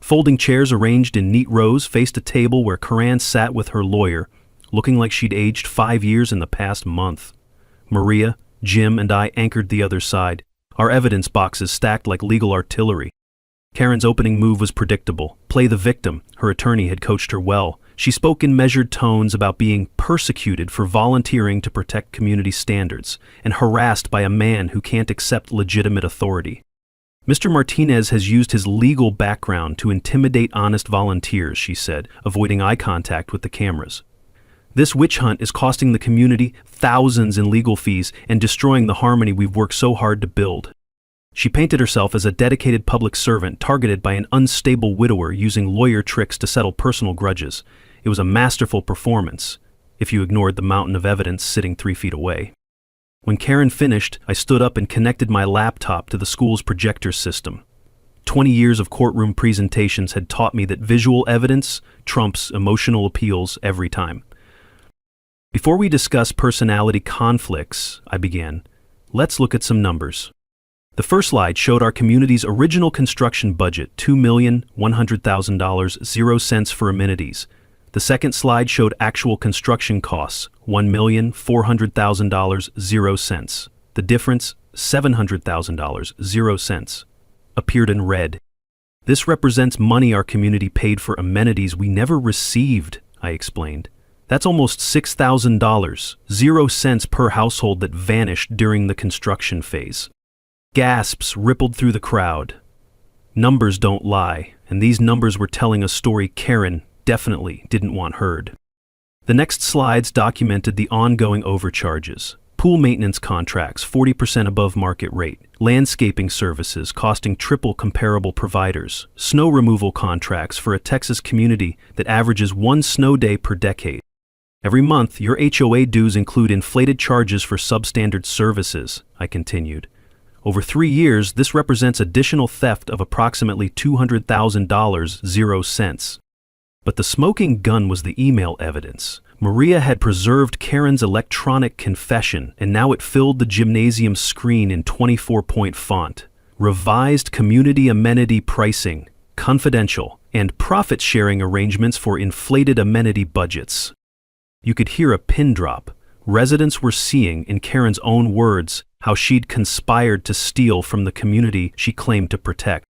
Folding chairs arranged in neat rows faced a table where Karan sat with her lawyer, looking like she'd aged 5 years in the past month. Maria, Jim, and I anchored the other side, our evidence boxes stacked like legal artillery. Karen's opening move was predictable. Play the victim. Her attorney had coached her well. She spoke in measured tones about being persecuted for volunteering to protect community standards and harassed by a man who can't accept legitimate authority. Mr. Martinez has used his legal background to intimidate honest volunteers, she said, avoiding eye contact with the cameras. This witch hunt is costing the community thousands in legal fees and destroying the harmony we've worked so hard to build. She painted herself as a dedicated public servant targeted by an unstable widower using lawyer tricks to settle personal grudges. It was a masterful performance, if you ignored the mountain of evidence sitting 3 feet away. When Karen finished, I stood up and connected my laptop to the school's projector system. 20 years of courtroom presentations had taught me that visual evidence trumps emotional appeals every time. Before we discuss personality conflicts, I began, let's look at some numbers. The first slide showed our community's original construction budget, $2,100,000, 0 cents for amenities. The second slide showed actual construction costs, $1,400,000, 0 cents. The difference, $700,000, 0 cents, appeared in red. This represents money our community paid for amenities we never received, I explained. That's almost $6,000, 0 cents per household that vanished during the construction phase. Gasps rippled through the crowd. Numbers don't lie, and these numbers were telling a story Karen definitely didn't want heard. The next slides documented the ongoing overcharges. Pool maintenance contracts 40% above market rate, landscaping services costing triple comparable providers, snow removal contracts for a Texas community that averages 1 snow day per decade. Every month, your HOA dues include inflated charges for substandard services, I continued. Over 3 years, this represents additional theft of approximately $200,000, 0 cents. But the smoking gun was the email evidence. Maria had preserved Karen's electronic confession, and now it filled the gymnasium screen in 24-point font. Revised community amenity pricing, confidential, and profit-sharing arrangements for inflated amenity budgets. You could hear a pin drop. Residents were seeing, in Karen's own words, how she'd conspired to steal from the community she claimed to protect.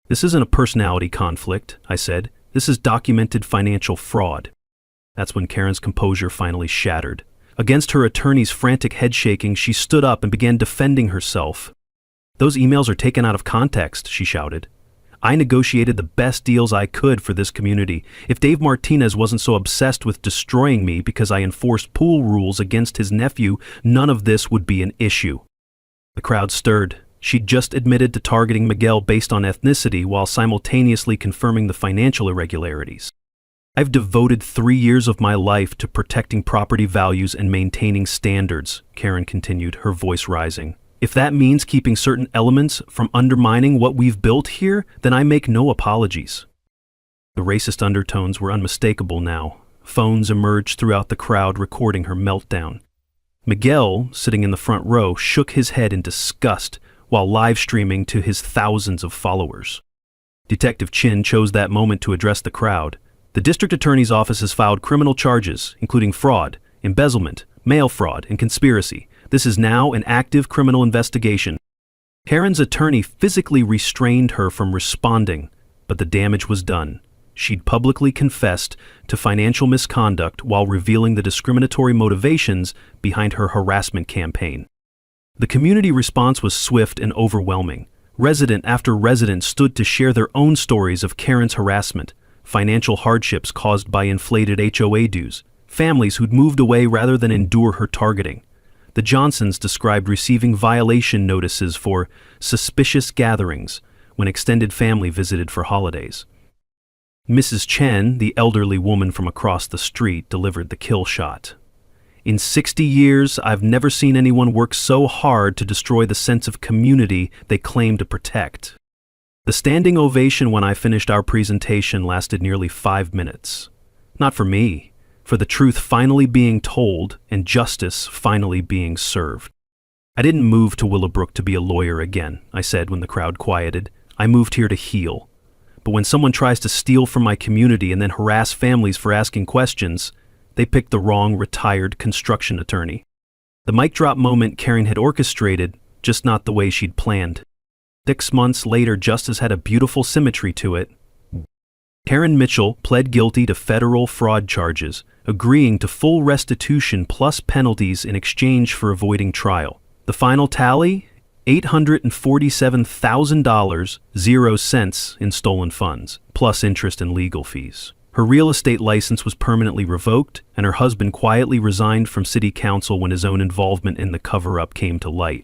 This isn't a personality conflict, I said. This is documented financial fraud. That's when Karen's composure finally shattered. Against her attorney's frantic head-shaking, she stood up and began defending herself. Those emails are taken out of context, she shouted. I negotiated the best deals I could for this community. If Dave Martinez wasn't so obsessed with destroying me because I enforced pool rules against his nephew, none of this would be an issue. The crowd stirred. She'd just admitted to targeting Miguel based on ethnicity while simultaneously confirming the financial irregularities. I've devoted 3 years of my life to protecting property values and maintaining standards, Karen continued, her voice rising. If that means keeping certain elements from undermining what we've built here, then I make no apologies. The racist undertones were unmistakable now. Phones emerged throughout the crowd recording her meltdown. Miguel, sitting in the front row, shook his head in disgust while live streaming to his thousands of followers. Detective Chin chose that moment to address the crowd. The district attorney's office has filed criminal charges, including fraud, embezzlement, mail fraud, and conspiracy. This is now an active criminal investigation. Karen's attorney physically restrained her from responding, but the damage was done. She'd publicly confessed to financial misconduct while revealing the discriminatory motivations behind her harassment campaign. The community response was swift and overwhelming. Resident after resident stood to share their own stories of Karen's harassment, financial hardships caused by inflated HOA dues, families who'd moved away rather than endure her targeting. The Johnsons described receiving violation notices for suspicious gatherings when extended family visited for holidays. Mrs. Chen, the elderly woman from across the street, delivered the kill shot. In 60 years, I've never seen anyone work so hard to destroy the sense of community they claim to protect. The standing ovation when I finished our presentation lasted nearly 5 minutes. Not for me, for the truth finally being told and justice finally being served. I didn't move to Willowbrook to be a lawyer again, I said when the crowd quieted. I moved here to heal. But when someone tries to steal from my community and then harass families for asking questions, they picked the wrong retired construction attorney. The mic drop moment Karen had orchestrated, just not the way she'd planned. 6 months later, justice had a beautiful symmetry to it. Karen Mitchell pled guilty to federal fraud charges, agreeing to full restitution plus penalties in exchange for avoiding trial. The final tally? $847,000, 0 cents in stolen funds, plus interest and legal fees. Her real estate license was permanently revoked, and her husband quietly resigned from city council when his own involvement in the cover-up came to light.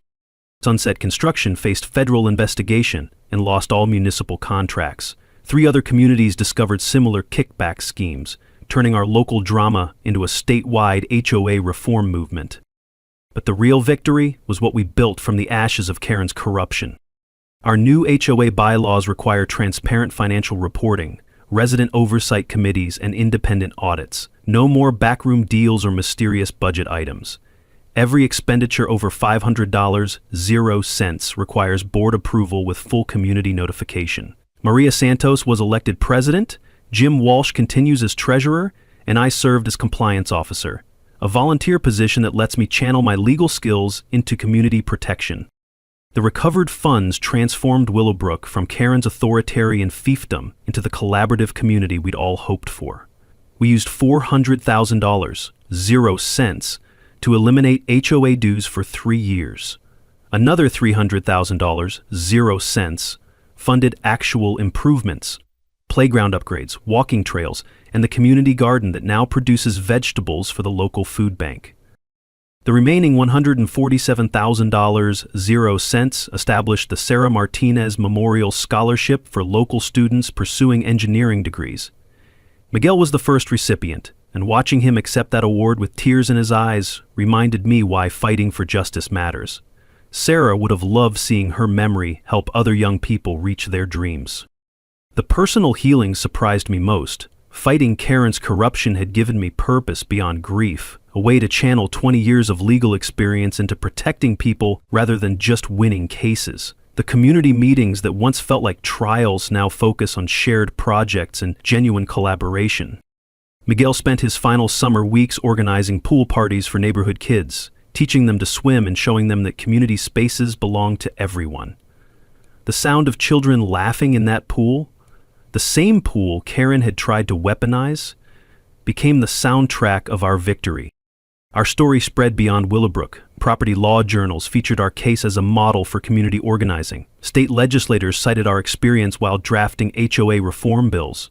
Sunset Construction faced federal investigation and lost all municipal contracts. 3 other communities discovered similar kickback schemes, turning our local drama into a statewide HOA reform movement. But the real victory was what we built from the ashes of Karen's corruption. Our new HOA bylaws require transparent financial reporting, resident oversight committees, and independent audits. No more backroom deals or mysterious budget items. Every expenditure over $500, 0 cents, requires board approval with full community notification. Maria Santos was elected president, Jim Walsh continues as treasurer, and I served as compliance officer, a volunteer position that lets me channel my legal skills into community protection. The recovered funds transformed Willowbrook from Karen's authoritarian fiefdom into the collaborative community we'd all hoped for. We used $400,000, 0 cents, to eliminate HOA dues for 3 years. Another $300,000, 0 cents, funded actual improvements, playground upgrades, walking trails, and the community garden that now produces vegetables for the local food bank. The remaining $147,000, 0 cents, established the Sarah Martinez Memorial Scholarship for local students pursuing engineering degrees. Miguel was the first recipient, and watching him accept that award with tears in his eyes reminded me why fighting for justice matters. Sarah would have loved seeing her memory help other young people reach their dreams. The personal healing surprised me most. Fighting Karen's corruption had given me purpose beyond grief, a way to channel 20 years of legal experience into protecting people rather than just winning cases. The community meetings that once felt like trials now focus on shared projects and genuine collaboration. Miguel spent his final summer weeks organizing pool parties for neighborhood kids, teaching them to swim and showing them that community spaces belong to everyone. The sound of children laughing in that pool, the same pool Karen had tried to weaponize, became the soundtrack of our victory. Our story spread beyond Willowbrook. Property law journals featured our case as a model for community organizing. State legislators cited our experience while drafting HOA reform bills.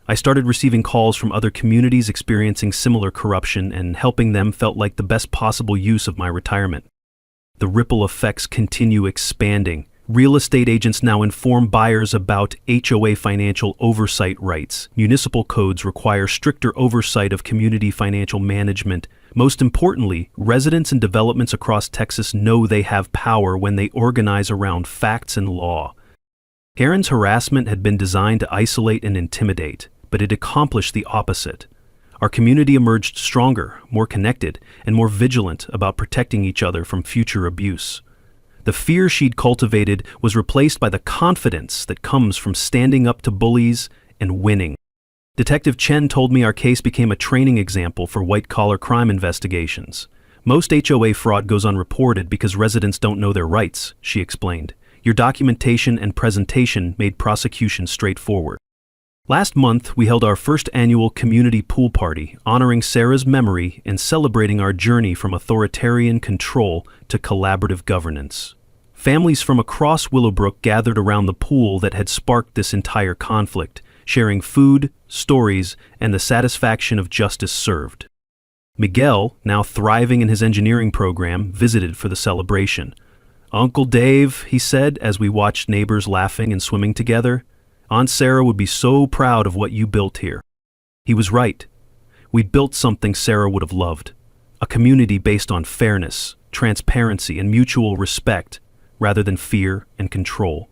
I started receiving calls from other communities experiencing similar corruption, and helping them felt like the best possible use of my retirement. The ripple effects continue expanding. Real estate agents now inform buyers about HOA financial oversight rights. Municipal codes require stricter oversight of community financial management. Most importantly, residents and developments across Texas know they have power when they organize around facts and law. Karen's harassment had been designed to isolate and intimidate, but it accomplished the opposite. Our community emerged stronger, more connected, and more vigilant about protecting each other from future abuse. The fear she'd cultivated was replaced by the confidence that comes from standing up to bullies and winning. Detective Chen told me our case became a training example for white-collar crime investigations. Most HOA fraud goes unreported because residents don't know their rights, she explained. Your documentation and presentation made prosecution straightforward. Last month, we held our first annual community pool party, honoring Sarah's memory and celebrating our journey from authoritarian control to collaborative governance. Families from across Willowbrook gathered around the pool that had sparked this entire conflict, sharing food, stories, and the satisfaction of justice served. Miguel, now thriving in his engineering program, visited for the celebration. "Uncle Dave," he said as we watched neighbors laughing and swimming together, "Aunt Sarah would be so proud of what you built here." He was right. We'd built something Sarah would have loved. A community based on fairness, transparency, and mutual respect, rather than fear and control.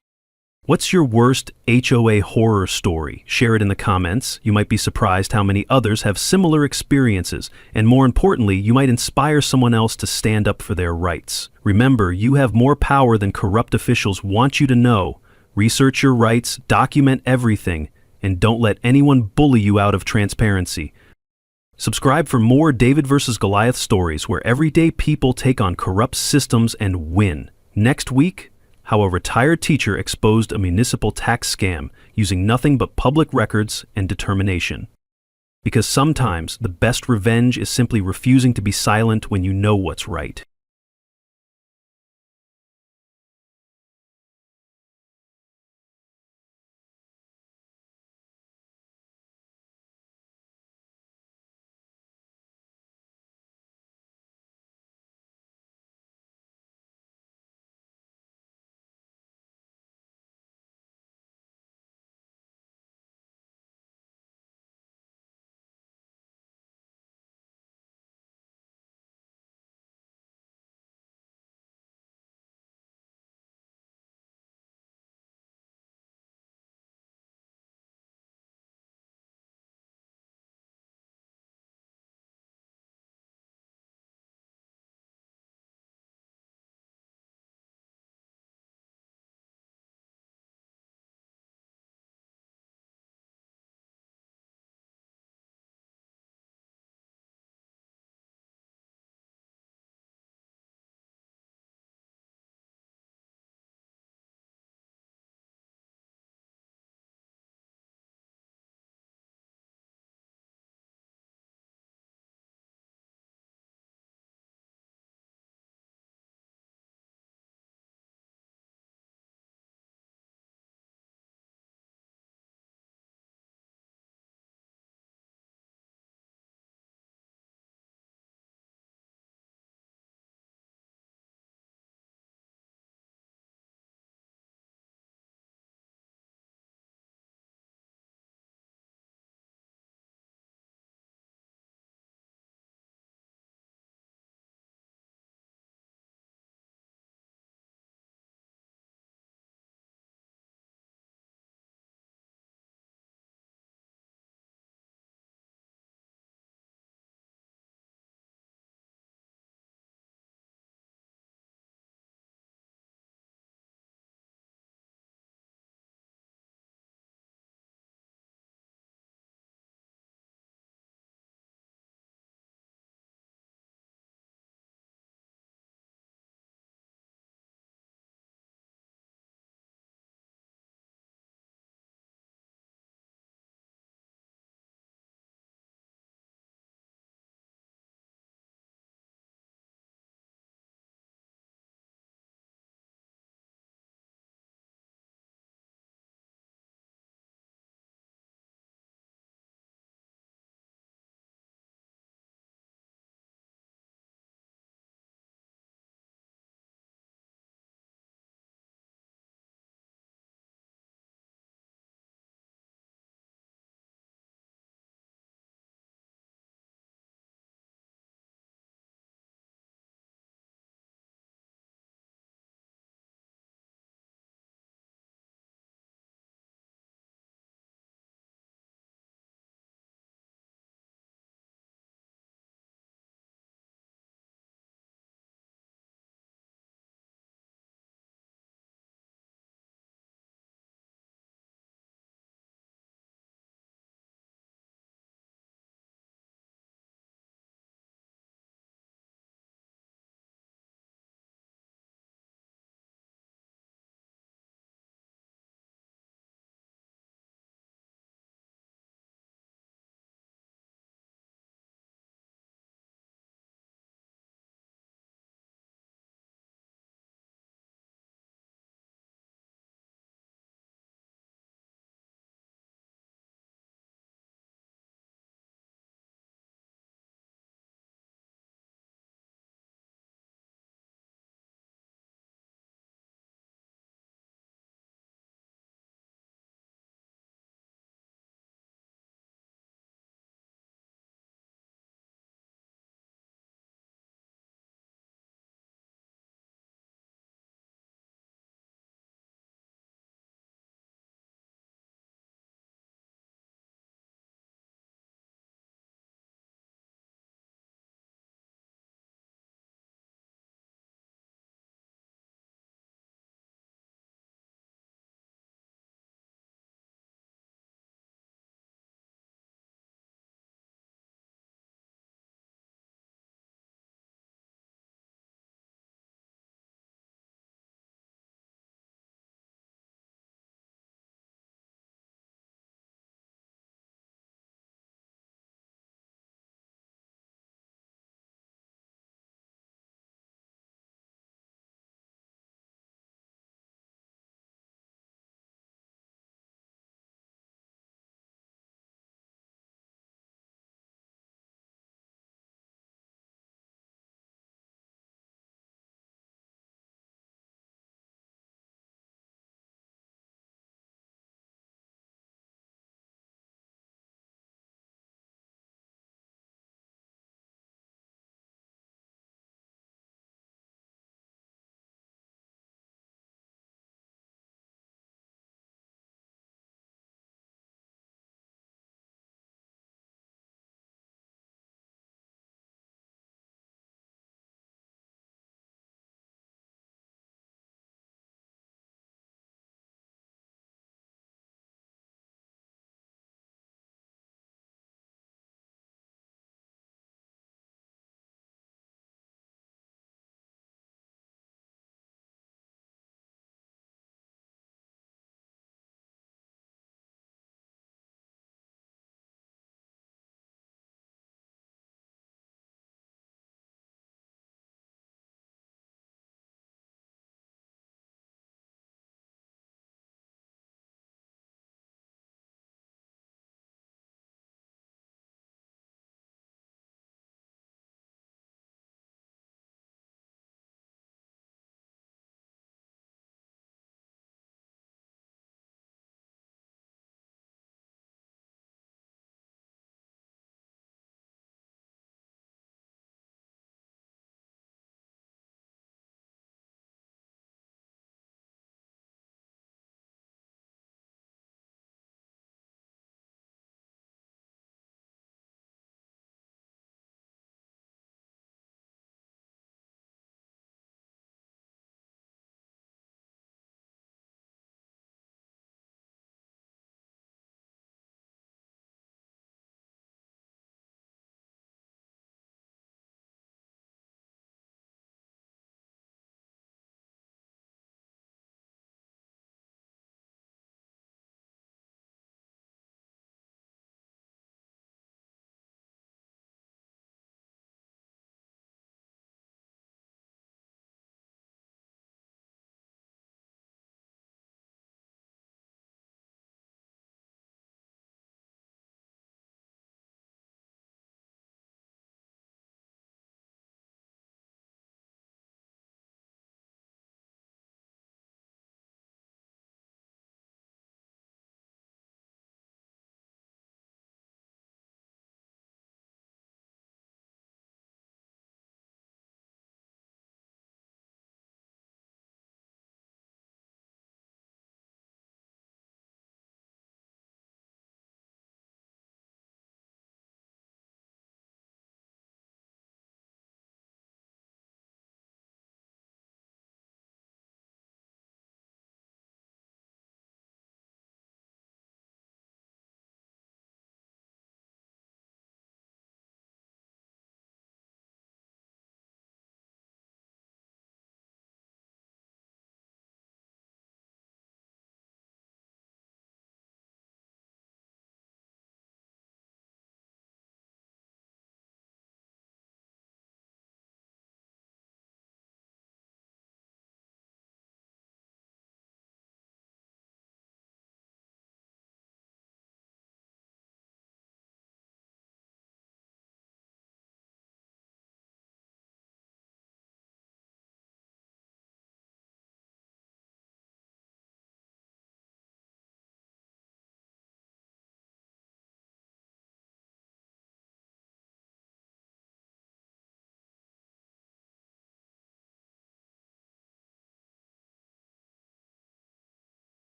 What's your worst HOA horror story? Share it in the comments. You might be surprised how many others have similar experiences, and more importantly, you might inspire someone else to stand up for their rights. Remember, you have more power than corrupt officials want you to know. Research your rights, document everything, and don't let anyone bully you out of transparency. Subscribe for more David vs. Goliath stories where everyday people take on corrupt systems and win. Next week, how a retired teacher exposed a municipal tax scam using nothing but public records and determination. Because sometimes the best revenge is simply refusing to be silent when you know what's right.